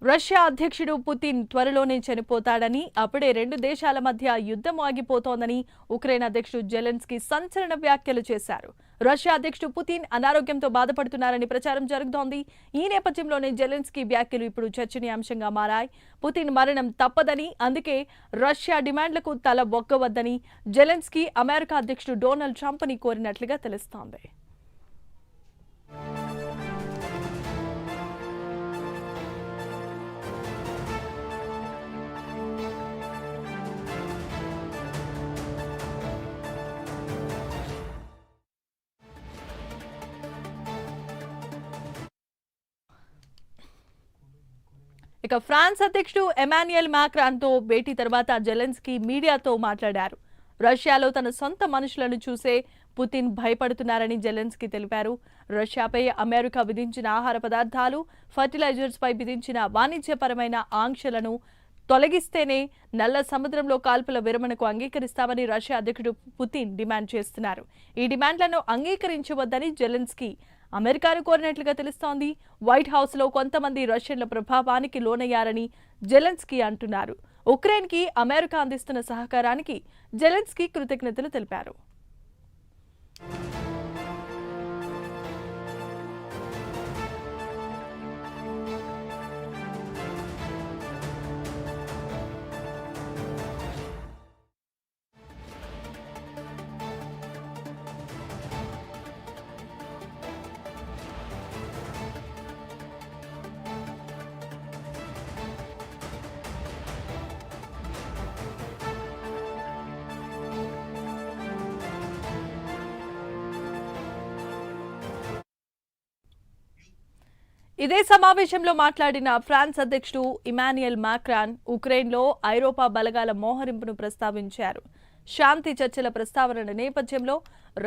Russia అధ్యక్షుడు Putin త్వరలోనే చనిపోతాడని, అప్పుడే రెండు దేశాల మధ్య యుద్ధం ఆగిపోతోందని ఉక్రెయిన్ అధ్యక్షుడు జెలెన్స్కీ సంచలన వ్యాఖ్యలు చేశారు. రష్యా అధ్యక్షుడు పుతిన్ అనారోగ్యంతో బాధపడుతున్నారని ప్రచారం జరుగుతోంది. ఈ నేపథ్యంలోనే జెలెన్స్కీ వ్యాఖ్యలు ఇప్పుడు చర్చనీయాంశంగా మారాయి. పుతిన్ మరణం తప్పదని, అందుకే రష్యా డిమాండ్లకు తల ఒగ్గవద్దని జెలెన్స్కీ అమెరికా అధ్యక్షుడు డొనాల్డ్ ట్రంప్ని కోరినట్లుగా తెలుస్తోంది. ఇక ఫ్రాన్స్ అధ్యక్షుడు ఎమాన్యుయల్ మాక్రాన్తో భేటీ తర్వాత జెలెన్స్కీ మీడియాతో మాట్లాడారు. రష్యాలో తన సొంత మనుషులను చూసే పుతిన్ భయపడుతున్నారని జెలెన్స్కీ తెలిపారు. రష్యాపై అమెరికా విధించిన ఆహార పదార్థాలు, ఫర్టిలైజర్స్ పై విధించిన వాణిజ్యపరమైన ఆంక్షలను తొలగిస్తేనే నల్ల సముద్రంలో కాల్పుల విరమణకు అంగీకరిస్తామని రష్యా అధ్యక్షుడు పుతిన్ డిమాండ్ చేస్తున్నారు. ఈ డిమాండ్లను అంగీకరించవద్దని జెలెన్స్కీ అమెరికాను కోరినట్లుగా తెలుస్తోంది. వైట్ హౌస్ లో కొంతమంది రష్యన్ల ప్రభావానికి లోనయ్యారని జెలెన్స్కీ అంటున్నారు. ఉక్రెయిన్కి అమెరికా అందిస్తున్న సహకారానికి జెలెన్స్కీ కృతజ్ఞతలు తెలిపారు. ఇదే సమావేశంలో మాట్లాడిన ఫ్రాన్స్ అధ్యక్షుడు ఇమాన్యుయల్ మాక్రాన్ ఉక్రెయిన్లో ఐరోపా బలగాల మోహరింపును ప్రస్తావించారు. శాంతి చర్చల ప్రస్తావన నేపథ్యంలో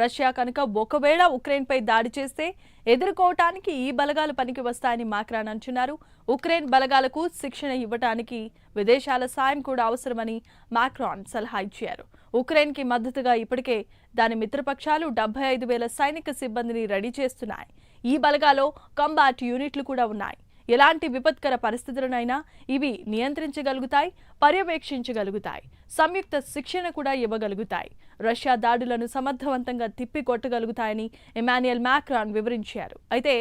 రష్యా కనుక ఒకవేళ ఉక్రెయిన్పై దాడి చేస్తే ఎదుర్కోవటానికి ఈ బలగాలు పనికి వస్తాయని మాక్రాన్ అంటున్నారు. ఉక్రెయిన్ బలగాలకు శిక్షణ ఇవ్వటానికి విదేశాల సాయం కూడా అవసరమని మాక్రాన్ సలహా ఇచ్చారు. ఉక్రెయిన్కి మద్దతుగా ఇప్పటికే దాని మిత్రపక్షాలు 75,000 సైనిక సిబ్బందిని రెడీ చేస్తున్నాయి. ఈ బలగాలో కంబాట్ యూనిట్లు కూడా ఉన్నాయి. ఎలాంటి విపత్కర పరిస్థితులనైనా ఇవి నియంత్రించగలుగుతాయి, పర్యవేక్షించగలుగుతాయి, సంయుక్త శిక్షణ కూడా ఇవ్వగలుగుతాయి. రష్యా దాడులను సమర్థవంతంగా తిప్పికొట్టగలుగుతాయని ఎమాన్యుయల్ మాక్రాన్ వివరించారు. అయితే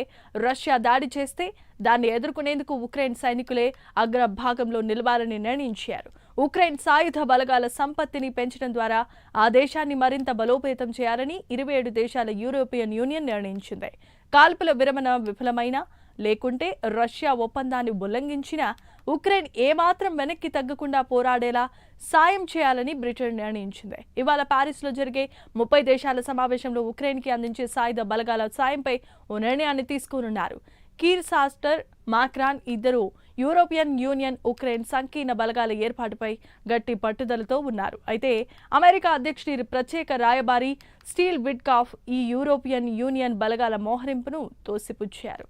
రష్యా దాడి చేస్తే దాన్ని ఎదుర్కొనేందుకు ఉక్రెయిన్ సైనికులే అగ్రభాగంలో నిలవాలని నిర్ణయించారు. ఉక్రెయిన్ సాయుధ బలగాల సంపత్తిని పెంచడం ద్వారా ఆ దేశాన్ని మరింత బలోపేతం చేయాలని 27 దేశాల యూరోపియన్ యూనియన్ నిర్ణయించింది. కాల్పుల విరమణ విఫలమైనా లేకుంటే రష్యా ఒప్పందాన్ని ఉల్లంఘించినా ఉక్రెయిన్ ఏమాత్రం వెనక్కి తగ్గకుండా పోరాడేలా సాయం చేయాలని బ్రిటన్ నిర్ణయించింది. ఇవాళ ప్యారిస్లో జరిగే 30 దేశాల సమావేశంలో ఉక్రెయిన్కి అందించే సాయుధ బలగాల సాయంపై ఓ నిర్ణయాన్ని తీసుకోనున్నారు. కీర్ స్టార్మర్, మాక్రాన్ ఇద్దరు యూరోపియన్ యూనియన్ ఉక్రెయిన్ సంకీర్ణ బలగాల ఏర్పాటుపై గట్టి పట్టుదలతో ఉన్నారు. అయితే అమెరికా అధ్యక్షుడి ప్రత్యేక రాయబారి స్టీవ్ విట్కాఫ్ ఈ యూరోపియన్ యూనియన్ బలగాల మోహరింపును తోసిపుచ్చారు.